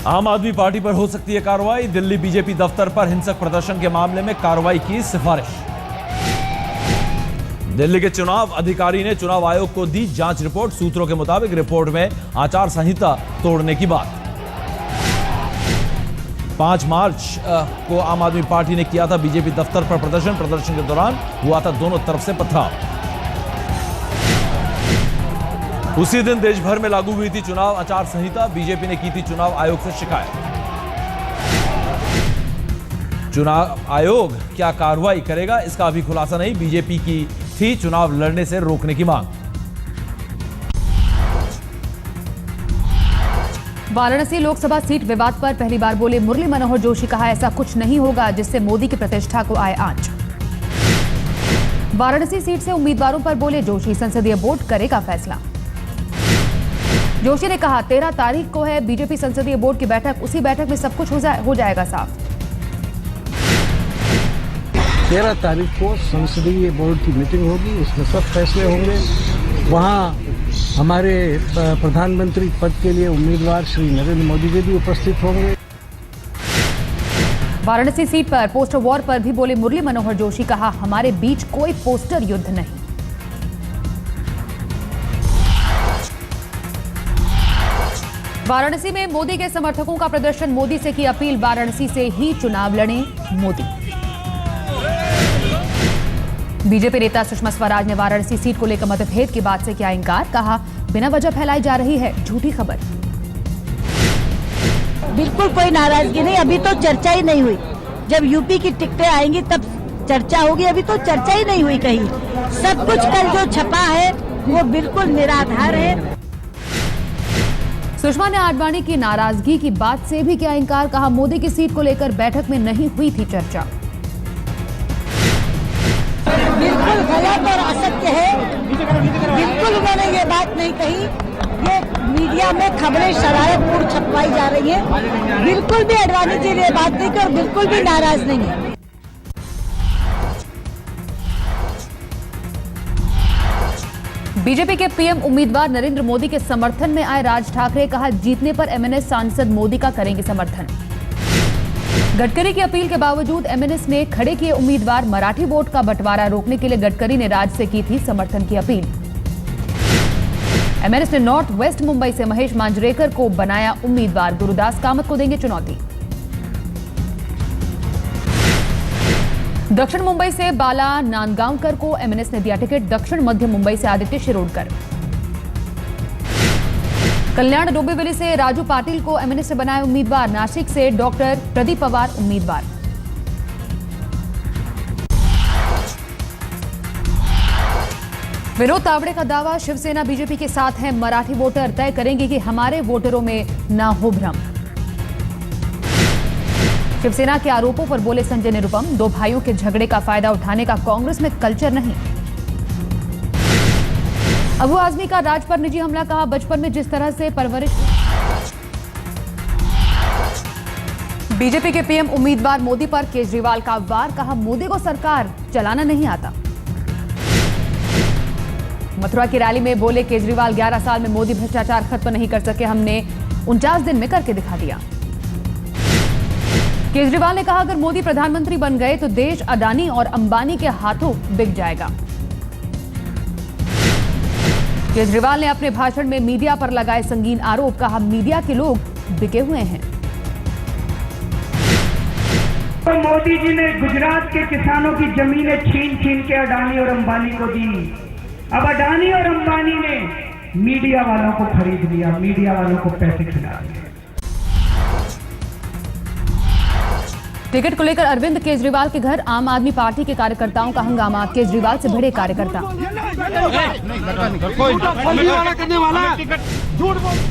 आम आदमी पार्टी पर हो सकती है कार्रवाई। दिल्ली बीजेपी दफ्तर पर हिंसक प्रदर्शन के मामले में कार्रवाई की सिफारिश। दिल्ली के चुनाव अधिकारी ने चुनाव आयोग को दी जांच रिपोर्ट। सूत्रों के मुताबिक रिपोर्ट में आचार संहिता तोड़ने की बात। 5 मार्च को आम आदमी पार्टी ने किया था बीजेपी दफ्तर पर प्रदर्शन के दौरान हुआ था दोनों तरफ से पथराव। उसी दिन देश भर में लागू हुई थी चुनाव आचार संहिता। बीजेपी ने की थी चुनाव आयोग से शिकायत। चुनाव आयोग क्या कार्रवाई करेगा, इसका अभी खुलासा नहीं। बीजेपी की थी चुनाव लड़ने से रोकने की मांग। वाराणसी लोकसभा सीट विवाद पर पहली बार बोले मुरली मनोहर जोशी। कहा ऐसा कुछ नहीं होगा जिससे मोदी की प्रतिष्ठा को आए आंच। वाराणसी सीट से उम्मीदवारों पर बोले जोशी। संसदीय बोर्ड करेगा फैसला। जोशी ने कहा 13 तारीख को है बीजेपी संसदीय बोर्ड की बैठक। उसी बैठक में सब कुछ हो जाएगा साफ। 13 तारीख को संसदीय बोर्ड की मीटिंग होगी, उसमें सब फैसले होंगे। वहाँ हमारे प्रधानमंत्री पद के लिए उम्मीदवार श्री नरेंद्र मोदी जी भी उपस्थित होंगे। वाराणसी सीट पर पोस्टर वॉर पर भी बोले मुरली मनोहर जोशी। कहा हमारे बीच कोई पोस्टर युद्ध नहीं। वाराणसी में मोदी के समर्थकों का प्रदर्शन। मोदी से की अपील वाराणसी से ही चुनाव लड़े मोदी। बीजेपी नेता सुषमा स्वराज ने वाराणसी सीट को लेकर मतभेद की बात से किया इंकार। कहा बिना वजह फैलाई जा रही है झूठी खबर। बिल्कुल कोई नाराजगी नहीं, अभी तो चर्चा ही नहीं हुई। जब यूपी की टिकटें आएंगी तब चर्चा होगी, अभी तो चर्चा ही नहीं हुई कहीं। सब कुछ कल जो छपा है वो बिल्कुल निराधार है। सुषमा ने आडवाणी की नाराजगी की बात से भी किया इंकार। कहा मोदी की सीट को लेकर बैठक में नहीं हुई थी चर्चा। बिल्कुल गलत और असत्य है, बिल्कुल उन्होंने ये बात नहीं कही। ये मीडिया में खबरें शरारतपूर्ण छपवाई जा रही है। बिल्कुल भी आडवाणी जी ने बात नहीं की और बिल्कुल भी नाराज नहीं है। बीजेपी के पीएम उम्मीदवार नरेंद्र मोदी के समर्थन में आए राज ठाकरे। कहा जीतने पर एमएनएस सांसद मोदी का करेंगे समर्थन। गडकरी की अपील के बावजूद एमएनएस ने खड़े किए उम्मीदवार। मराठी वोट का बंटवारा रोकने के लिए गडकरी ने राज्य से की थी समर्थन की अपील। एमएनएस ने नॉर्थ वेस्ट मुंबई से महेश मांजरेकर को बनाया उम्मीदवार। गुरुदास कामत को देंगे चुनौती। दक्षिण मुंबई से बाला नांदगांवकर को एमएनएस ने दिया टिकट। दक्षिण मध्य मुंबई से आदित्य शिरोडकर। कल्याण डोंबिवली से राजू पाटिल को एमएनएस से बनाए उम्मीदवार। नासिक से डॉक्टर प्रदीप पवार उम्मीदवार। विनोद तावड़े का दावा शिवसेना बीजेपी के साथ है। मराठी वोटर तय करेंगे कि हमारे वोटरों में ना हो भ्रम। शिवसेना के आरोपों पर बोले संजय निरुपम। 2 भाइयों के झगड़े का फायदा उठाने का कांग्रेस में कल्चर नहीं। अबू आजमी का राज पर निजी हमला। कहा बचपन में जिस तरह से परवरिश। बीजेपी के पीएम उम्मीदवार मोदी पर केजरीवाल का वार। कहा मोदी को सरकार चलाना नहीं आता। मथुरा की रैली में बोले केजरीवाल 11 साल में मोदी भ्रष्टाचार खत्म नहीं कर सके, हमने 49 दिन में करके दिखा दिया। केजरीवाल ने कहा अगर मोदी प्रधानमंत्री बन गए तो देश अडानी और अंबानी के हाथों बिक जाएगा। केजरीवाल ने अपने भाषण में मीडिया पर लगाए संगीन आरोप। कहा मीडिया के लोग बिके हुए हैं। तो मोदी जी ने गुजरात के किसानों की जमीनें छीन छीन के अडानी और अंबानी को दी। अब अडानी और अंबानी ने मीडिया वालों को खरीद लिया, मीडिया वालों को पैसे खिला दिए। टिकट को लेकर अरविंद केजरीवाल के घर आम आदमी पार्टी के कार्यकर्ताओं का हंगामा। केजरीवाल से भिड़े कार्यकर्ता।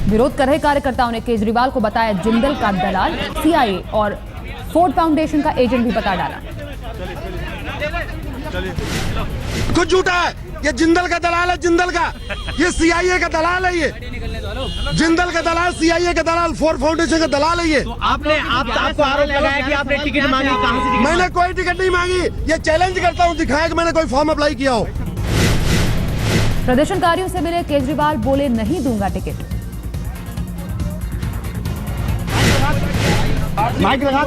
विरोध कर रहे कार्यकर्ताओं ने केजरीवाल को बताया जिंदल का दलाल, सीआईए और फोर्ड फाउंडेशन का एजेंट भी बता डाला। कुछ झूठा है, ये जिंदल का दलाल है, जिंदल का, ये सीआईए का दलाल है, ये जिंदल का दलाल, सीआईए का दलाल, फोर्ड फाउंडेशन का दलाल है ये। तो आपको आरोप लगाया कि आपने टिकट मांगी, कहां से? मैंने कोई टिकट नहीं मांगी। ये चैलेंज करता हूँ, दिखाया कि मैंने कोई फॉर्म अप्लाई किया हो। प्रदर्शनकारियों से मिले केजरीवाल, बोले नहीं दूंगा टिकट। माइक लगा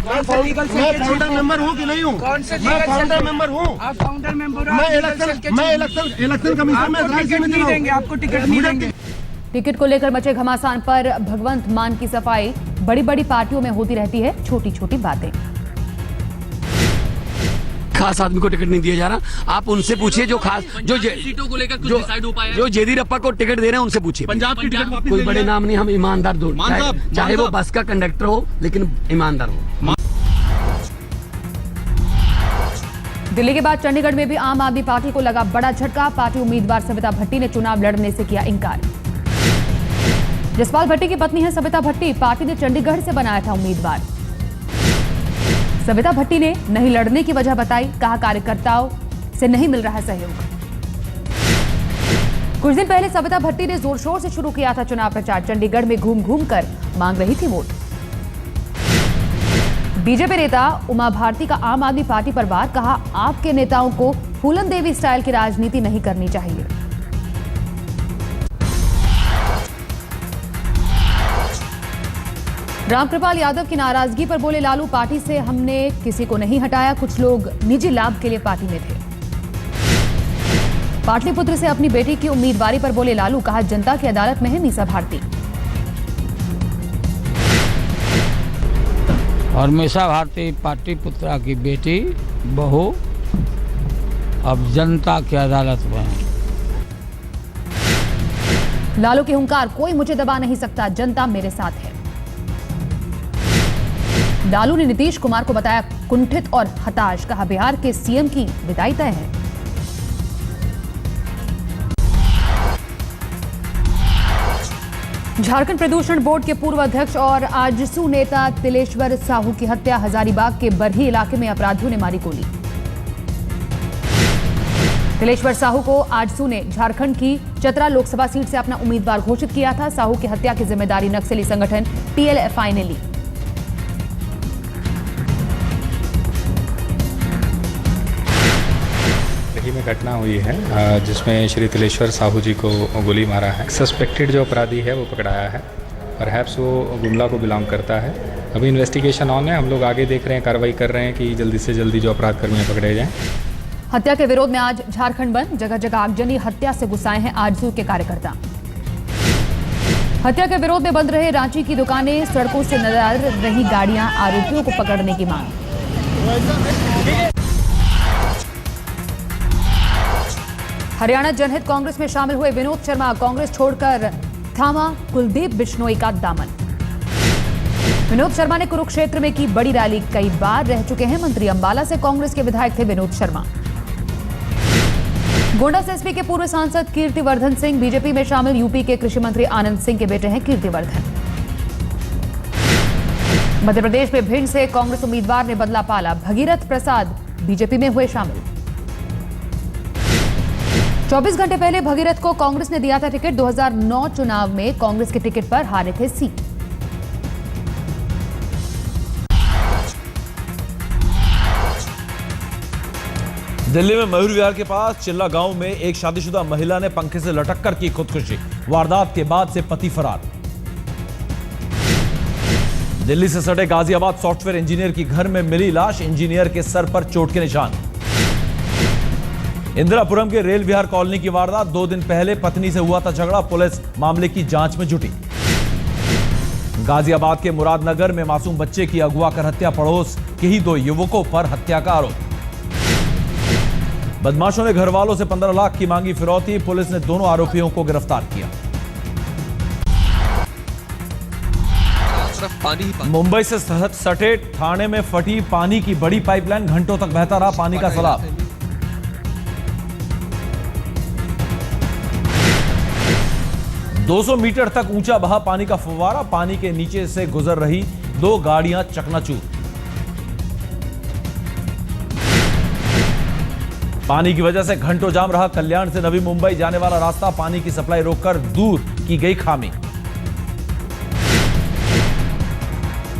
मैं फाउंडर मेंबर हूँ कि नहीं हूँ? मैं फाउंडर मेंबर हूँ। आप फाउंडर मेंबर हो, मैं इलेक्शन कमीशन में नहीं देंगे, आपको टिकट नहीं देंगे। टिकट को लेकर मचे घमासान पर भगवंत मान की सफाई। बड़ी बड़ी पार्टियों में होती रहती है छोटी छोटी बातें। खास आदमी को टिकट नहीं दिया जा रहा। आप उनसे पूछिए जो खास जो सीटों को लेकर कुछ डिसाइड हो पाया, जो येदियुरप्पा को टिकट दे रहे हैं उनसे पूछिए। पंजाब की टिकट कोई बड़े नाम नहीं, हम ईमानदार दो, चाहे वो बस का कंडक्टर हो लेकिन ईमानदार हो। दिल्ली के बाद चंडीगढ़ में भी आम आदमी पार्टी को लगा बड़ा झटका। पार्टी उम्मीदवार सविता भट्टी ने चुनाव लड़ने से किया इंकार। जसपाल भट्टी की पत्नी है सविता भट्टी। पार्टी ने चंडीगढ़ से बनाया था उम्मीदवार। सविता भट्टी ने नहीं लड़ने की वजह बताई, कहा कार्यकर्ताओं से नहीं मिल रहा सहयोग। कुछ दिन पहले सविता भट्टी ने जोर शोर से शुरू किया था चुनाव प्रचार। चंडीगढ़ में घूम घूम कर मांग रही थी वोट। बीजेपी नेता उमा भारती का आम आदमी पार्टी पर वार, कहा आपके नेताओं को फूलन देवी स्टाइल की राजनीति नहीं करनी चाहिए। रामकृपाल यादव की नाराजगी पर बोले लालू, पार्टी से हमने किसी को नहीं हटाया, कुछ लोग निजी लाभ के लिए पार्टी में थे। पाटलिपुत्र से अपनी बेटी की उम्मीदवारी पर बोले लालू, कहा जनता की अदालत में है मीसा भारती। और मीसा भारती पाटलिपुत्रा की बेटी बहू अब जनता की अदालत में है। लालू के हुंकार, कोई मुझे दबा नहीं सकता, जनता मेरे साथ है। लालू ने नीतीश कुमार को बताया कुंठित और हताश, कहा बिहार के सीएम की विदाई तय है। झारखंड प्रदूषण बोर्ड के पूर्व अध्यक्ष और आजसू नेता तिलेश्वर साहू की हत्या। हजारीबाग के बरही इलाके में अपराधियों ने मारी गोली। तिलेश्वर साहू को आजसू ने झारखंड की चतरा लोकसभा सीट से अपना उम्मीदवार घोषित किया था। साहू की हत्या की जिम्मेदारी नक्सली संगठन PLFI ने ली। में घटना हुई है जिसमें श्री तिलेश्वर साहू जी को गोली मारा है। सस्पेक्टेड जो अपराधी है वो पकड़ाया है। परहैप्स वो गुमला को बिलोंग करता है। अभी इन्वेस्टिगेशन ऑन है, हम लोग आगे देख रहे हैं, कार्रवाई कर रहे हैं कि जल्दी से जल्दी जो अपराध कर्मी पकड़े जाएं। हत्या के विरोध में आज झारखंड बंद। जगह जगह आगजनी। हत्या से गुस्साए हैं आजसू के कार्यकर्ता। हत्या के विरोध में बंद रहे रांची की दुकानें। सड़कों से नजर रही गाड़ियां। आरोपियों को पकड़ने की मांग। हरियाणा जनहित कांग्रेस में शामिल हुए विनोद शर्मा। कांग्रेस छोड़कर थामा कुलदीप बिश्नोई का दामन। विनोद शर्मा ने कुरुक्षेत्र में की बड़ी रैली। कई बार रह चुके हैं मंत्री। अंबाला से कांग्रेस के विधायक थे विनोद शर्मा। गोंडा से एसपी के पूर्व सांसद कीर्तिवर्धन सिंह बीजेपी में शामिल। यूपी के कृषि मंत्री आनंद सिंह के बेटे हैं कीर्तिवर्धन। मध्य प्रदेश में भिंड से कांग्रेस उम्मीदवार ने बदला पाला। भगीरथ प्रसाद बीजेपी में हुए शामिल। 24 घंटे पहले भगीरथ को कांग्रेस ने दिया था टिकट। 2009 चुनाव में कांग्रेस के टिकट पर हारे थे सीट। दिल्ली में मयूर विहार के पास चिल्ला गांव में एक शादीशुदा महिला ने पंखे से लटक कर की खुदकुशी। वारदात के बाद से पति फरार। दिल्ली से सटे गाजियाबाद सॉफ्टवेयर इंजीनियर की घर में मिली लाश। इंजीनियर के सर पर चोट के निशान। इंदिरापुरम के रेल विहार कॉलोनी की वारदात। 2 दिन पहले पत्नी से हुआ था झगड़ा। पुलिस मामले की जांच में जुटी। गाजियाबाद के मुरादनगर में मासूम बच्चे की अगवा कर हत्या। पड़ोस के ही 2 युवकों पर हत्या का आरोप। बदमाशों ने घर वालों से 15 लाख की मांगी फिरौती। पुलिस ने दोनों आरोपियों को गिरफ्तार किया। मुंबई से सटे थाने में फटी पानी की बड़ी पाइपलाइन। घंटों तक बहता रहा पानी का सैलाब। $200 मीटर तक ऊंचा बहा पानी का फव्वारा। पानी के नीचे से गुजर रही 2 गाड़ियां चकनाचूर। पानी की वजह से घंटों जाम रहा। कल्याण से नवी मुंबई जाने वाला रास्ता। पानी की सप्लाई रोककर दूर की गई खामी।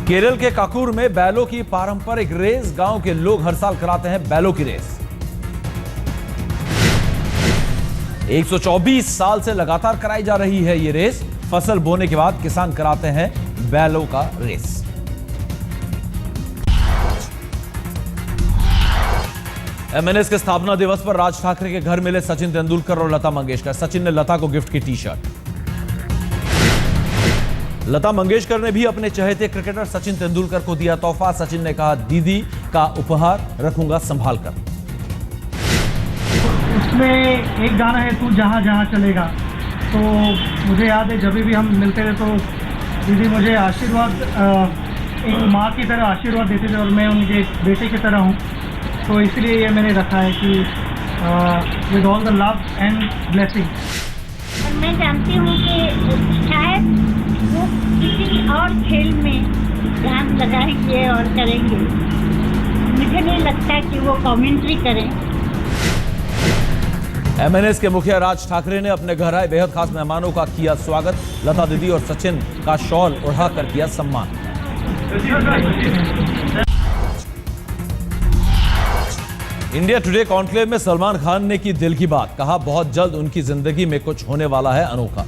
केरल के काकुर में बैलों की पारंपरिक रेस। गांव के लोग हर साल कराते हैं बैलों की रेस। 124 साल से लगातार कराई जा रही है ये रेस। फसल बोने के बाद किसान कराते हैं बैलों का रेस। एमएनएस के स्थापना दिवस पर राज ठाकरे के घर मिले सचिन तेंदुलकर और लता मंगेशकर। सचिन ने लता को गिफ्ट की टी-शर्ट। लता मंगेशकर ने भी अपने चहेते क्रिकेटर सचिन तेंदुलकर को दिया तोहफा। सचिन ने कहा, दीदी का उपहार रखूंगा संभाल कर। उसमें एक गाना है, तू जहां जहां चलेगा, तो मुझे याद है जब भी हम मिलते थे तो दीदी मुझे आशीर्वाद, एक माँ की तरह आशीर्वाद देते थे और मैं उनके बेटे की तरह हूँ, तो इसलिए ये मैंने रखा है कि with all the love and blessing. और मैं जानती हूँ कि शायद वो किसी और खेल में ध्यान लगाएंगे और करेंगे। मुझे नहीं लगता कि वो कमेंट्री करें। एमएनएस के मुखिया राज ठाकरे ने अपने घर आए बेहद खास मेहमानों का किया स्वागत। लता दीदी और सचिन का शॉल उड़ाकर किया सम्मान। इंडिया टुडे कॉन्क्लेव में सलमान खान ने की दिल की बात। कहा, बहुत जल्द उनकी जिंदगी में कुछ होने वाला है अनोखा।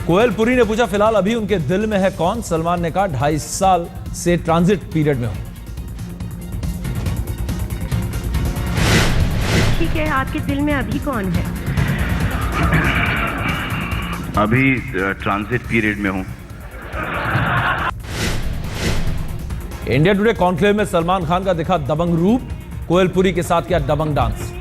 कोयलपुरी ने पूछा, फिलहाल अभी उनके दिल में है कौन? सलमान ने कहा, 2.5 साल से ट्रांजिट पीरियड में हूं। ठीक है, आपके दिल में अभी कौन है? अभी ट्रांजिट पीरियड में हूं। इंडिया टुडे कॉन्क्लेव में सलमान खान का दिखा दबंग रूप। कोयलपुरी के साथ किया दबंग डांस।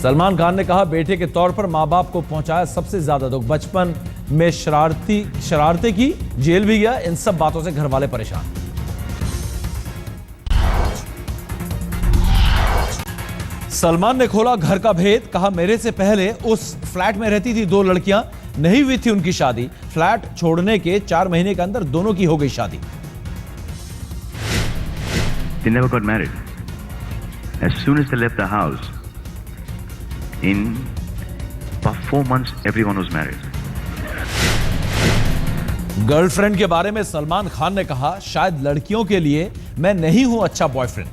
सलमान खान ने कहा, बेटे के तौर पर मां बाप को पहुंचाया सबसे ज्यादा दुख। बचपन में शरारतें की, जेल भी गया। इन सब बातों से घर वाले परेशान। सलमान ने खोला घर का भेद। कहा, मेरे से पहले उस फ्लैट में रहती थी 2 लड़कियां, नहीं हुई थी उनकी शादी। फ्लैट छोड़ने के 4 महीने के अंदर दोनों की हो गई शादी। They never got married. As soon as they left the house, in about 4 months, everyone was married. Girlfriend के बारे में सलमान खान ने कहा, शायद लड़कियों के लिए मैं नहीं हूं अच्छा बॉयफ्रेंड।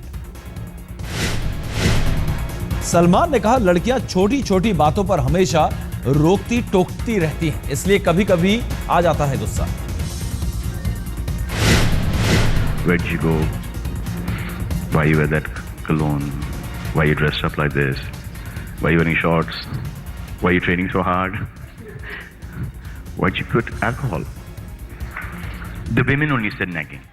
सलमान ने कहा, लड़कियां छोटी छोटी बातों पर हमेशा रोकती टोकती रहती हैं, इसलिए कभी कभी आ जाता है गुस्सा। Where did you go? Why you wear that cologne? Why you dressed up like this? Why you wearing shorts? Why you training so hard? Why'd you put alcohol? The women only said nagging.